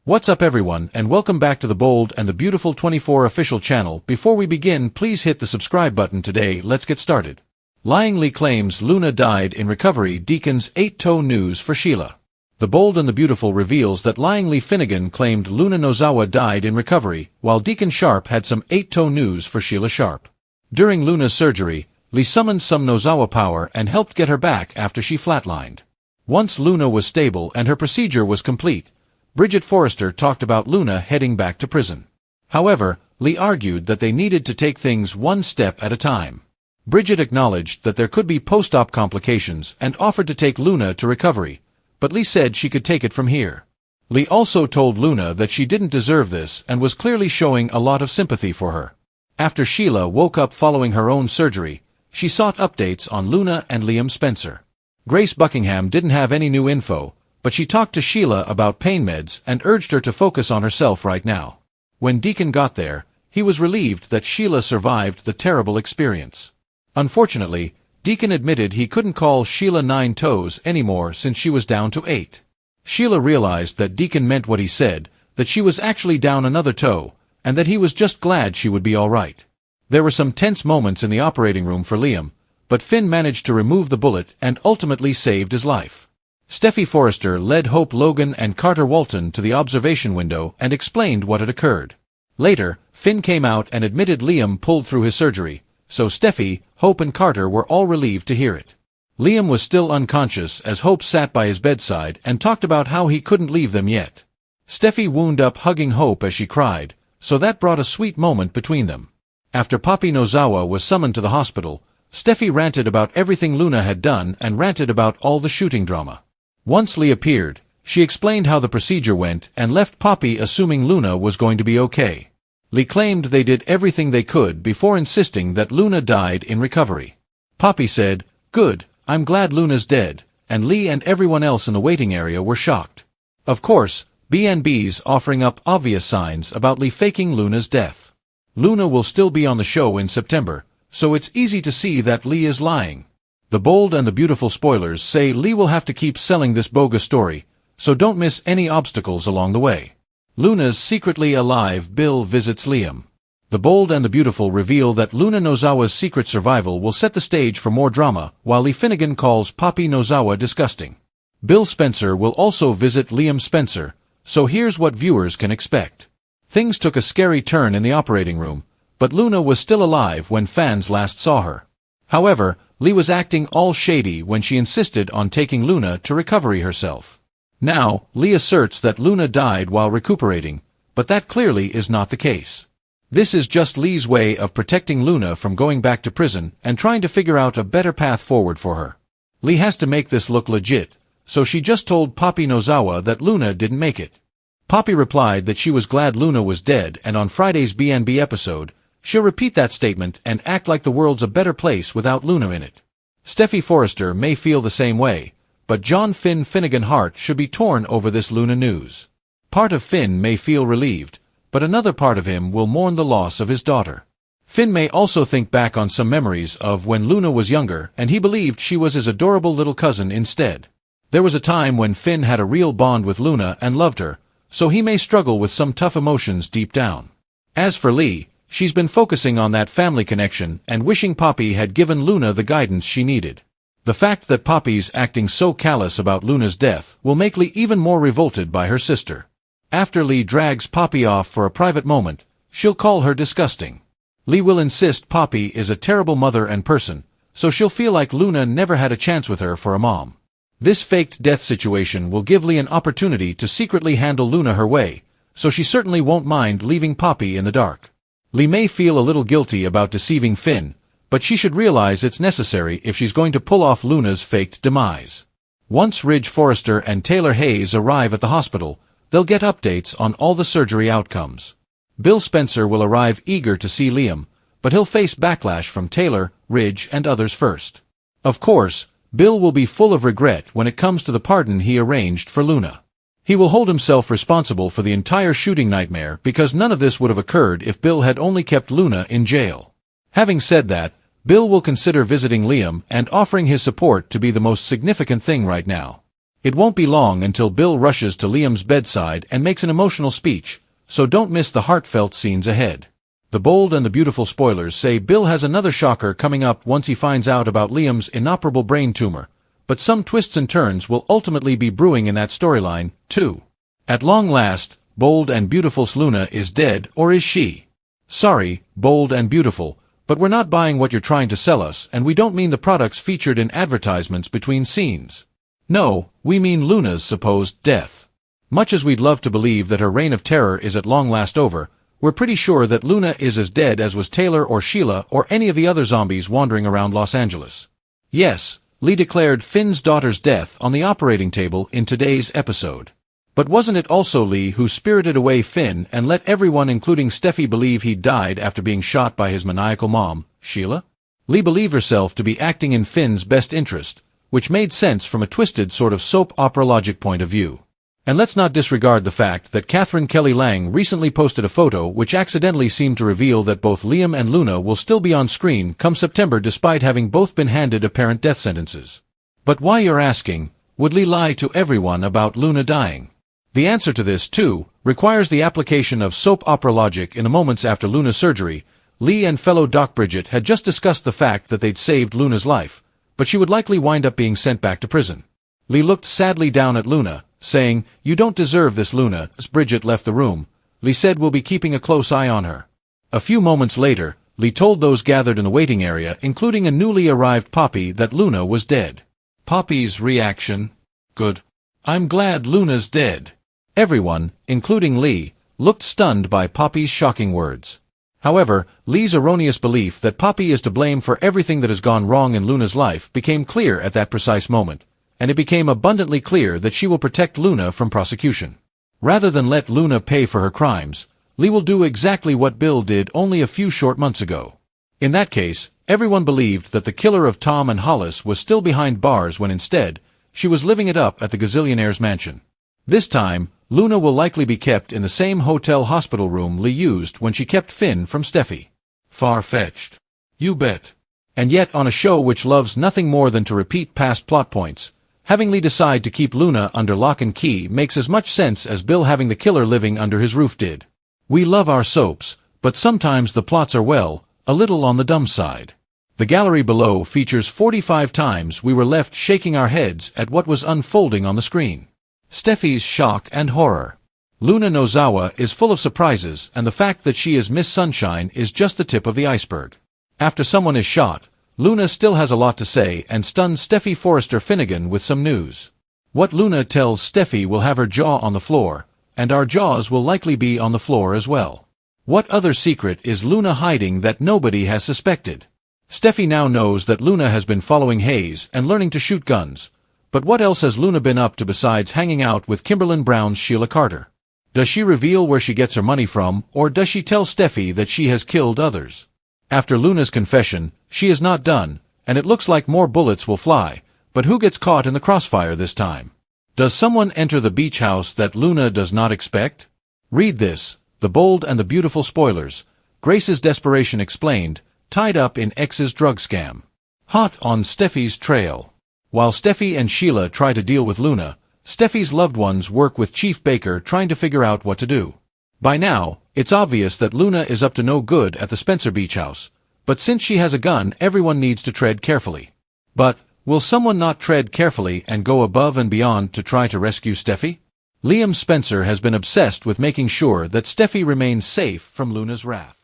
What's up everyone, and welcome back to the Bold and the Beautiful 24 official channel. Before we begin, please hit the subscribe button today. Let's get started. Lyingly claims Luna died in recovery. Deacon's 8-toe news for Sheila. The Bold and the Beautiful reveals that lyingly Finnegan claimed Luna Nozawa died in recovery, while Deacon Sharp had some 8-toe news for Sheila Sharp. During Luna's surgery, Lee summoned some Nozawa power and helped get her back after she flatlined. Once Luna was stable and her procedure was complete, Bridget Forrester talked about Luna heading back to prison. However, Lee argued that they needed to take things one step at a time. Bridget acknowledged that there could be post-op complications and offered to take Luna to recovery, but Lee said she could take it from here. Lee also told Luna that she didn't deserve this and was clearly showing a lot of sympathy for her. After Sheila woke up following her own surgery, she sought updates on Luna and Liam Spencer. Grace Buckingham didn't have any new info, but she talked to Sheila about pain meds and urged her to focus on herself right now. When Deacon got there, he was relieved that Sheila survived the terrible experience. Unfortunately, Deacon admitted he couldn't call Sheila 9 toes anymore since she was down to 8. Sheila realized that Deacon meant what he said, that she was actually down another toe, and that he was just glad she would be all right. There were some tense moments in the operating room for Liam, but Finn managed to remove the bullet and ultimately saved his life. Steffi Forrester led Hope Logan and Carter Walton to the observation window and explained what had occurred. Later, Finn came out and admitted Liam pulled through his surgery, so Steffi, Hope and Carter were all relieved to hear it. Liam was still unconscious as Hope sat by his bedside and talked about how he couldn't leave them yet. Steffi wound up hugging Hope as she cried, so that brought a sweet moment between them. After Papi Nozawa was summoned to the hospital, Steffi ranted about everything Luna had done and ranted about all the shooting drama. Once Lee appeared, she explained how the procedure went and left Papi assuming Luna was going to be okay. Lee claimed they did everything they could before insisting that Luna died in recovery. Papi said, "Good, I'm glad Luna's dead," and Lee and everyone else in the waiting area were shocked. Of course, BNB's offering up obvious signs about Lee faking Luna's death. Luna will still be on the show in September, so it's easy to see that Lee is lying. The Bold and the Beautiful spoilers say Lee will have to keep selling this bogus story, so don't miss any obstacles along the way. Luna's secretly alive Bill visits Liam. The Bold and the Beautiful reveal that Luna Nozawa's secret survival will set the stage for more drama, while Lee Finnegan calls Papi Nozawa disgusting. Bill Spencer will also visit Liam Spencer, so here's what viewers can expect. Things took a scary turn in the operating room, but Luna was still alive when fans last saw her. However, Lee was acting all shady when she insisted on taking Luna to recovery herself. Now, Lee asserts that Luna died while recuperating, but that clearly is not the case. This is just Lee's way of protecting Luna from going back to prison and trying to figure out a better path forward for her. Lee has to make this look legit, so she just told Papi Nozawa that Luna didn't make it. Papi replied that she was glad Luna was dead, and on Friday's BNB episode, she'll repeat that statement and act like the world's a better place without Luna in it. Steffi Forrester may feel the same way, but John Finn Finnegan heart should be torn over this Luna news. Part of Finn may feel relieved, but another part of him will mourn the loss of his daughter. Finn may also think back on some memories of when Luna was younger and he believed she was his adorable little cousin instead. There was a time when Finn had a real bond with Luna and loved her, so he may struggle with some tough emotions deep down. As for Lee, she's been focusing on that family connection and wishing Papi had given Luna the guidance she needed. The fact that Papi's acting so callous about Luna's death will make Lee even more revolted by her sister. After Lee drags Papi off for a private moment, she'll call her disgusting. Lee will insist Papi is a terrible mother and person, so she'll feel like Luna never had a chance with her for a mom. This faked death situation will give Lee an opportunity to secretly handle Luna her way, so she certainly won't mind leaving Papi in the dark. Lee may feel a little guilty about deceiving Finn, but she should realize it's necessary if she's going to pull off Luna's faked demise. Once Ridge Forrester and Taylor Hayes arrive at the hospital, they'll get updates on all the surgery outcomes. Bill Spencer will arrive eager to see Liam, but he'll face backlash from Taylor, Ridge and others first. Of course, Bill will be full of regret when it comes to the pardon he arranged for Luna. He will hold himself responsible for the entire shooting nightmare because none of this would have occurred if Bill had only kept Luna in jail. Having said that, Bill will consider visiting Liam and offering his support to be the most significant thing right now. It won't be long until Bill rushes to Liam's bedside and makes an emotional speech, so don't miss the heartfelt scenes ahead. The Bold and the Beautiful spoilers say Bill has another shocker coming up once he finds out about Liam's inoperable brain tumor, but some twists and turns will ultimately be brewing in that storyline, too. At long last, Bold and Beautiful's Luna is dead, or is she? Sorry, Bold and Beautiful, but we're not buying what you're trying to sell us, and we don't mean the products featured in advertisements between scenes. No, we mean Luna's supposed death. Much as we'd love to believe that her reign of terror is at long last over, we're pretty sure that Luna is as dead as was Taylor or Sheila or any of the other zombies wandering around Los Angeles. Yes, Lee declared Finn's daughter's death on the operating table in today's episode. But wasn't it also Lee who spirited away Finn and let everyone including Steffi believe he died after being shot by his maniacal mom, Sheila? Lee believed herself to be acting in Finn's best interest, which made sense from a twisted sort of soap opera logic point of view. And let's not disregard the fact that Catherine Kelly Lang recently posted a photo which accidentally seemed to reveal that both Liam and Luna will still be on screen come September despite having both been handed apparent death sentences. But why, you're asking, would Lee lie to everyone about Luna dying? The answer to this, too, requires the application of soap opera logic. In the moments after Luna's surgery, Lee and fellow Doc Bridget had just discussed the fact that they'd saved Luna's life, but she would likely wind up being sent back to prison. Lee looked sadly down at Luna, saying, "You don't deserve this, Luna." As Bridget left the room, Lee said, "We'll be keeping a close eye on her." A few moments later, Lee told those gathered in the waiting area, including a newly arrived Poppy, that Luna was dead. Poppy's reaction? Good. I'm glad Luna's dead. Everyone, including Lee, looked stunned by Poppy's shocking words. However, Lee's erroneous belief that Poppy is to blame for everything that has gone wrong in Luna's life became clear at that precise moment, and it became abundantly clear that she will protect Luna from prosecution. Rather than let Luna pay for her crimes, Lee will do exactly what Bill did only a few short months ago. In that case, everyone believed that the killer of Tom and Hollis was still behind bars when instead, she was living it up at the gazillionaire's mansion. This time, Luna will likely be kept in the same hotel-hospital room Lee used when she kept Finn from Steffi. Far-fetched. You bet. And yet, on a show which loves nothing more than to repeat past plot points, having Lee decide to keep Luna under lock and key makes as much sense as Bill having the killer living under his roof did. We love our soaps, but sometimes the plots are, well, a little on the dumb side. The gallery below features 45 times we were left shaking our heads at what was unfolding on the screen. Steffi's shock and horror. Luna Nozawa is full of surprises, and the fact that she is Miss Sunshine is just the tip of the iceberg. After someone is shot, Luna still has a lot to say and stuns Steffi Forrester Finnegan with some news. What Luna tells Steffi will have her jaw on the floor, and our jaws will likely be on the floor as well. What other secret is Luna hiding that nobody has suspected? Steffi now knows that Luna has been following Hayes and learning to shoot guns, but what else has Luna been up to besides hanging out with Kimberlyn Brown's Sheila Carter? Does she reveal where she gets her money from, or does she tell Steffi that she has killed others? After Luna's confession, she is not done, and it looks like more bullets will fly, but who gets caught in the crossfire this time? Does someone enter the beach house that Luna does not expect? Read this, The Bold and the Beautiful spoilers, Grace's desperation explained, tied up in X's drug scam. Hot on Steffi's trail. While Steffi and Sheila try to deal with Luna, Steffi's loved ones work with Chief Baker trying to figure out what to do. By now, it's obvious that Luna is up to no good at the Spencer Beach House, but since she has a gun, everyone needs to tread carefully. But, will someone not tread carefully and go above and beyond to try to rescue Steffi? Liam Spencer has been obsessed with making sure that Steffi remains safe from Luna's wrath.